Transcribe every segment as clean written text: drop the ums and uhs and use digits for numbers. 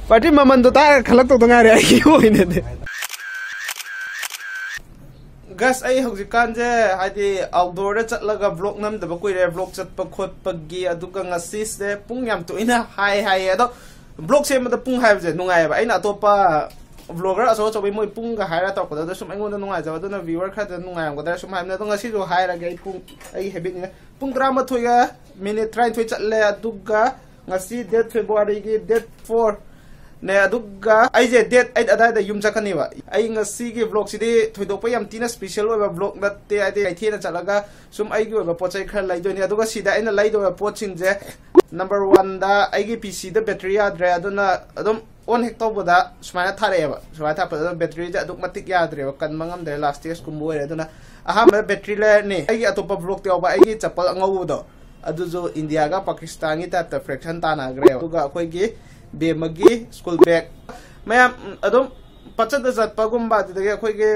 Party ममन तो तार खलक तो तंगा रे आई होई ने दे गस आई हौजिकान जे हाइदि outdoor चटलगा blog नमदबा कुइरे blog Chatap खोटपगी अदुगा ngasi से पुंग याम तो इना हाई अदो ब्लॉग से मद पुंग हाइबजे नुंगायबा अइना अतोपा ब्लॉगर असो चोबे मोय पुंग गा हाइरा तोपदा सुम अइंगोंदा नुंगायजा अदुना व्यूअर खदा नुंगायमगदा सुम हाइबना तो ngasi जो हाइरागे आई पुंग आई हेबिट ने पुंग 13 गा मिनिट 33 चटले अदुगा ngasi date February gi date 4 ne aduga ai je date 8 adai da yum chakani ba ai ngasi gi vlog sidi thoidok pa yam tina special oba vlog natte ai de ai thena chalaga sum ai gi oba pochai khar lai doi ni aduga sida aina lai do pochin je number 1 da ai gi pc da battery adre aduna adum on hek to boda smaina thare ba smaina tha pa battery ja aduk matik yadre ba kan mangam de last year skum boy aduna aha ma battery le ni ai gi atopa vlog te ba ai gi chapal ngau do अदुजो India का पाकिस्तान की type fraction ताना ग्रे अदुगा अखोइगी बेमगी school bag ma'am अदुम पचद जत्पगुम्बा अदुदगे अखोइगे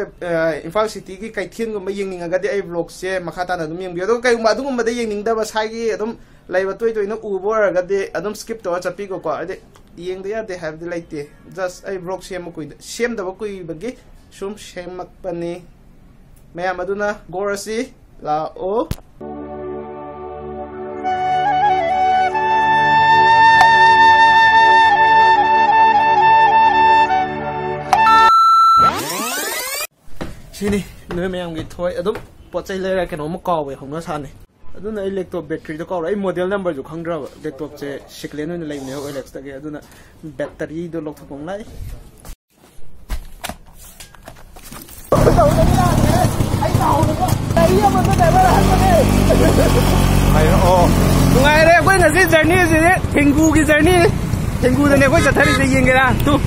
इम्फाल सिटी की कैथेनगुम्बा येंनिंगगदि आई व्लॉग से मखा ताना अदुम येंबियो अदुगा कैगुम्बा अदुगुम्बदे येंनिंगदबा साइगी अदुम लाइबा तोय तोयना उबो अरगदि अदुम स्किप तो चपिगो को अदे येंगदे यादे हाबदि लाइते जस्ट आई व्लॉग सेमदबा कुइबगी सुम सेमकपनी मैम अदुना गोरसी लाओ Sini, nơi mày nghĩ thôi, đúng, bỏ chạy lên cái nó một cò vậy không có sao này. Đúng là laptop battery đó cò, model number जो không rõ, laptop से xịt lên nó lấy nhiều Alex đó cái, đúng là battery đó lọc thằng lại. Ngày đây quên là gì journey gì đấy, Tenggu cái journey, Tenggu này quên chặt thấy cái gì cái đó, tu.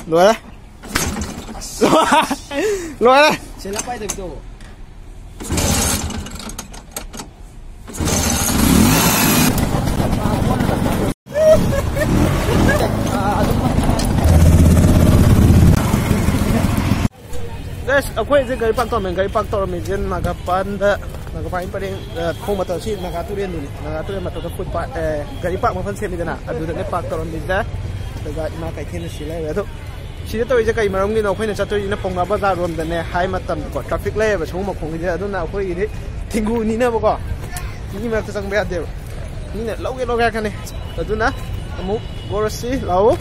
Rồi đấy. Rồi đây. Sẽ lắp bay được chỗ. Guys, aku ini gari pak tor mejen naga panda paling kau mata sih naga tulen mata footpath gari pak mau fansi mejen adu dengan pak tor mejen, naga ina kai kene sila itu. Sini tu je kai maram ni nak kau ni catu ini Ponga Bazar rom dan hai matam ko traffic leh semua mak kau ni adu nak kau ini tinggu ni na boko ini macam sang beat dia ni nak lau kan ni adu na kamu gorasi lau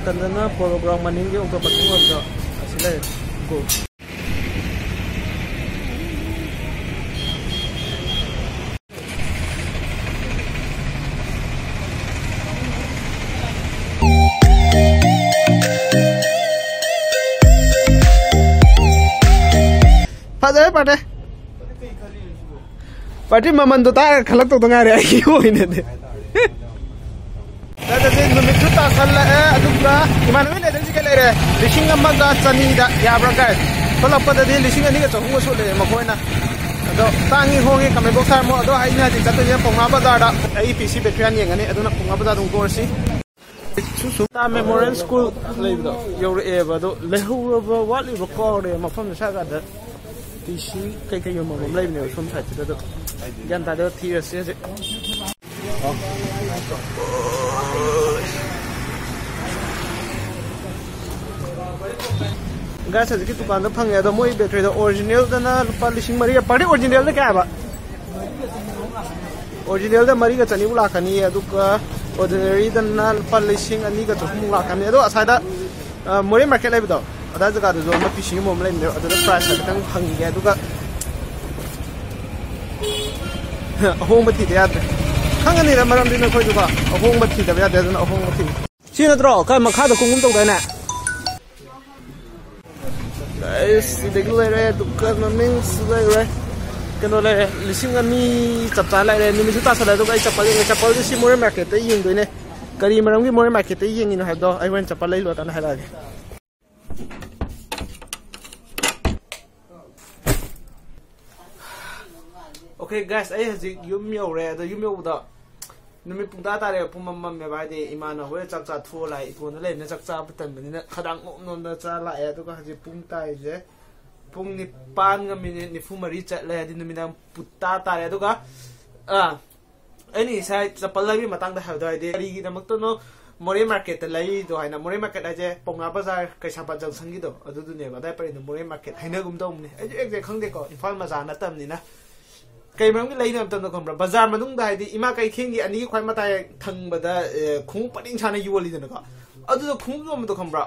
tanda program maninggi untuk patungan do asile go pada party maman to ta khalak to tanga re ai hoy ne de Ada sih numit juta kalla aduga gimana ini ada sih kalau lising amaga cani dah ya berangkat kalau pada dia lising ini ke cahung usul le makoina ado tangi hongi kami boxar mo ado hai na jatuh je Ponga Bazar dah ai PC battery yang ini ado nak Ponga Bazar dong kursi susu ta Memorial School lagi dah jauh ado lehu wali berkor deh macam saya ada PC kayak yang mau lagi ni macam saya tu ado jangan tak ada TS je Guys, आज की दुकान तो fungi तो मोई battery तो original तो ना लुपा लिशिंग मरी पार्टी ओरिजिनल तो क्या है बा ओरिजिनल तो मरी का चनी बुला कनी है दुका ऑर्डिनरी तो ना लुपा लिशिंग अनी का चुप बुला कनी है तो असाइड मोरे मार्केट लाइव तो अदा जगह तो जो हम फिशिंग मोम लाइव तो अदा प्राइस है तो फंगे है दुका होम बत्ती दे याद खांगा नहीं रहा मरम दिन कोई दुका होम बत्ती दे याद है होम बत्ती सीन तो क्या मखा तो कुंगुम तो गए ना Guys, ini lere dukan memang lere. Kena lere lising ani capca lere ni mesti tak salah tu guys capal ni si more market tu yang tu ni. Kari malam ni more market tu yang ini ada do. I want capal lagi luar tanah lagi. Okay guys, I has yum yo re, the yum yo da. नुमी पुंता तारे पुमम में बादे इमाना होए चकचा थोला इथोन ले ने चकचा बतन बनिना खदांग नोम न चा लाए तो हजे पुंता जे पुंग नि पान ग मिनिट नि फुमरी चले दि नुमिना पुत्ता तारे तो एनी साइड चपल लाबी मतंग दा हदो आइदे री gi दमक तो नो मोरे मार्केट लाई दो हाइना मोरे मार्केट आजे पोंगा बाजार कैसापा जंक्शन गी दो अदु दुने बदाय परि न मोरे मार्केट हाइना गुम दो ने एक्जे खंगदे को इम्फाल मजा न तमनी ना कई मरम की लाइन तम खबर बाजार मनुंग दाइदी इमा कई खेंगी अनि ख्वाइ मताय थंगबदा खुंग पटिंग छाना युवली दनका अदु खुंग नो खबर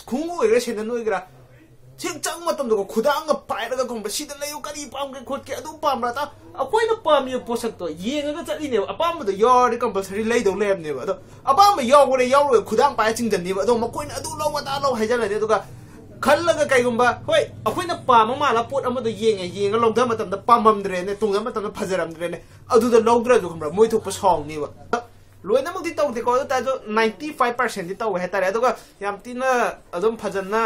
खुंग ओइरे सेनन ओइग्रा छिंग चंग मतम दो खुदांग पाइरगा खबर सिदा लयु करी पाम के खोट के अदु पामरा ता अकोइना पामी पोसक तो येंगा चलीने अपाम दो योर कंपलसरी लई दो लेबने बदो अपाम योगरे योर खुदांग पाइ चिंगदनी बदो मकोइना अदु लो वदा लो हाइजला दे दुगा खल्लगा कईगुंबा होय अखोइना पाम माला पोट अमदो येंगा लौदा मतमदा पाममद्रेने तुंगा मतमदा फजरमद्रेने अदुदा लौद्रजु खंबरा मोय थोप सौंगनीबा लोइनमक्ति तौदे को ताजो 95% दि तौ हेतारे अदुगा याम तिना अदुम फजना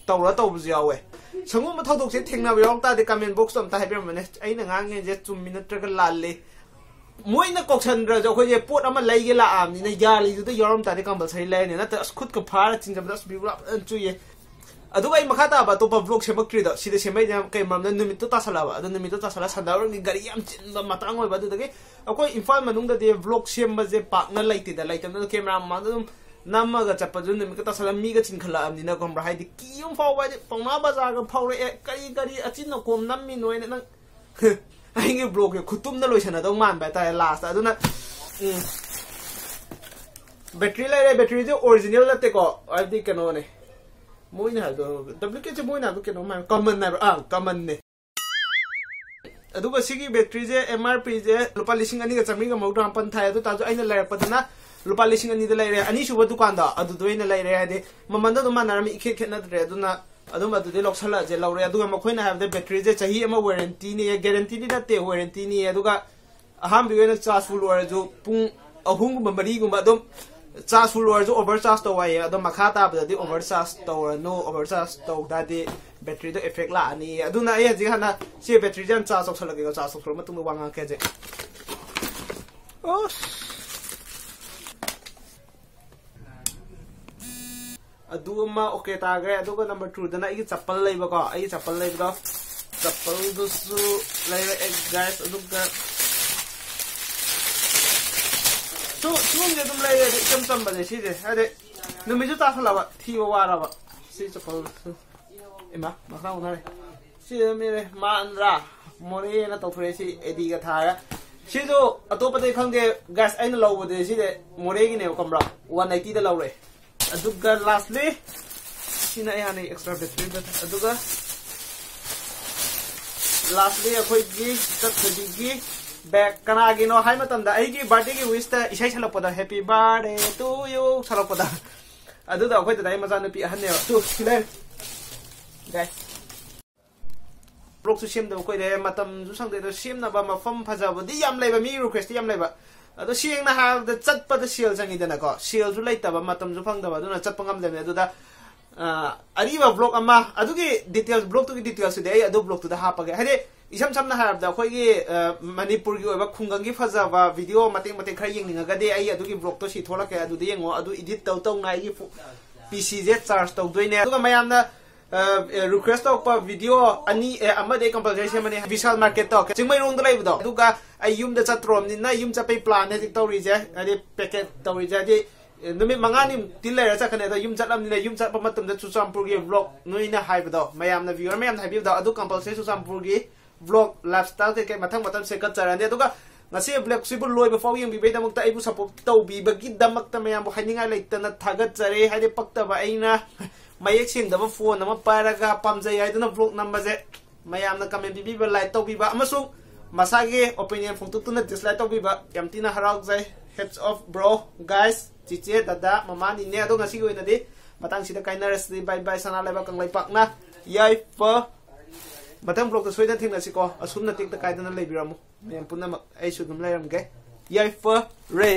तौरा तौबजु यावे संगुम थौदोकसे थेंनाबा यावतादे कमेंट बॉक्स अमता हाइबिरमने अइना गांगे जे चुम्मि नत्रगा लाले मोइना कोक्सनद्रजो अखोजे पोट अमा लैगे लाआमनिना यालिजुदा यरमतादे कंपलसरी लैने नत खुद का फारा चिंजमदा बिबुला चुये अदुगा इ मखा ताबा तो व्लॉग सेमक्ट्रिदो सिदे सेमै जाम कै मरमदा नुमितो तासलाबा अदु नुमितो तासला संदावरनि गाड़ी याम चिनबा मतंग ओइबा अदुदगे अकोइ इम्फाल मनुंगदा दे व्लॉग सेमबजे पाकना लाइतिदा लाइतमदा कैमरा मादुम नमगा चपजु नुमिका तासला मीगा चिनखला अमनिना गमरा हाइदि कियम फावबा पौना बाजार गा फावरे करी करी अचिन कोम नम्मि नोइना नंग आइगे व्लॉग के खुतुमना लोइसना दो मानबा ता लास्ट अदुना बैटरी लाइरे बैटरी जो ओरिजिनल लते को आइदि कनोने मोइना दो डुप्लीकेट मोइना दो केनो मा कॉमन ना कॉमन ने अदुगा सिगी बैटरी जे एमआरपी जे रुपा 2,200 गा मौद्रा पन थाय अदु ताजो आइना लायरपदना रुपा 2,200 दा लायरे अनि सुबा दुकान दा अदु दोइना लायरे हादे ममंदा दो मानारमी इखे खेनद्रे अदुना अदुम अदुदे लोक्सला जे लौरे अदुगा मखोइना हाबदे बैटरी जे चाही अमा वारंटी ने गारंटी नि नते वारंटी नि अदुगा अहाम बिवेना चार्ज फुल ओर जो पुंग अहुंग मरी गुम अदुम चार्ज फुल ओर जो ओवर चार्ज तो वाये अदो मखा ताबदि ओवर चार्ज तो नो ओवर चार्ज तो दादि बैटरी दो इफेक्ट लानी अदुना ए हजि हना से बैटरी जन चार्ज औसलगे चार्ज औसल मतुंग वांगा केजे अदुमा ओके तागरे अदुगा नंबर 2 दना ई चप्पल लेबको आई चप्पल लेबदो चप्पल दुसु लेबे एक गाइस अदुगा तो तुमने तुम ले चम बजे सिदे अरे नुमिजु ताखलाबा थिबो वाराबा सि चप्पल इमा मखा उनारे सि मेरे मानरा मोरे ना तोफरे सि एडी गा थारा सि जो अतोपदे खंगे गाइस आइन लौबदे सिदे मोरे गिने कमरा 180 दा लौरे अदुगा लास्टली सिना याने एक्स्ट्रा बैटरी दा अदुगा लास्टली अखोई गी तखदी गी बैक कनागिनो हाई मतंदा आइगी बर्थडे की विश ता इसाई सलपदा हैप्पी बर्थडे टू यू सलपदा अदुदा अखोई ता मजा नपी अहने तू सिले गाइस ब्लॉग सु सेम द कोइ रे मतम जु संगदे द सेम ना बा मफम फजाबदि याम लेबा मी रिक्वेस्ट याम लेबा अदो सिंग ना हा द चटपा द सेल संगी दना को सेल जु लैतबा मतम जु फंगदबा दुना चटपा ngam लेने अदुदा अरिबा ब्लॉग अमा अदुगी डिटेल्स ब्लॉग तु डिटेल्स दे अदो ब्लॉग तु दा हापगे हरे इसम समना हाबदा खोइगी मणिपुर की ओबा खुंगंगी फजाबा वीडियो मतें मतें खरा यंगनिंगदे आई अदुगी ब्लॉग तो सी थोला के अदुदे यंगो अदु एडिट तौ तौ नाइगी पीसी जे चार्ज तौ दोइने अदुगा मयामना रिक्वेस्ट तौ पा वीडियो अनि अमदे कंपलसरी मने विशाल मार्केट तो चिंगमै रोंग द लाइबदो अदुगा आई युम द चत्रोम नि ना युम चपै प्लान हे तौ रिजे अदे पैकेट तौ रिजे दे नुमित मंगानी तिल लेरा चखने द युम चटलमनि युम चटप मतम द चुचामपुर की व्लॉग नोइना हाइबदो मयामना व्यूअर मयाम हाइबिदो अदु कंपलसरी चुचामपुर की व्लॉग लाइफस्टाइल के मथंग मतम से कचरने अदुगा ngasi black sibul loiba faw yang bibay damok ta ibu support taw bibagi damak ta mayam haninga laitana thagat jare haide pakta ba aina mayek sing da phone ama paraga pamjai haiduna vlog number je mayam na comment bibi ba like taw biba amasung masage opinion phongtu tuna dislike taw biba yamtina harau jai heads off bro guys chiche dada mama ni ne ado ngasi goina di matang sida kindness bye bye sana leba kanglai pakna yai fa मतम blog सोइदन थिंगनासिको assume नतिक त कायदन लेबिरामु ma'am Poonam आई सुदुम लेरमगे याइ फ रे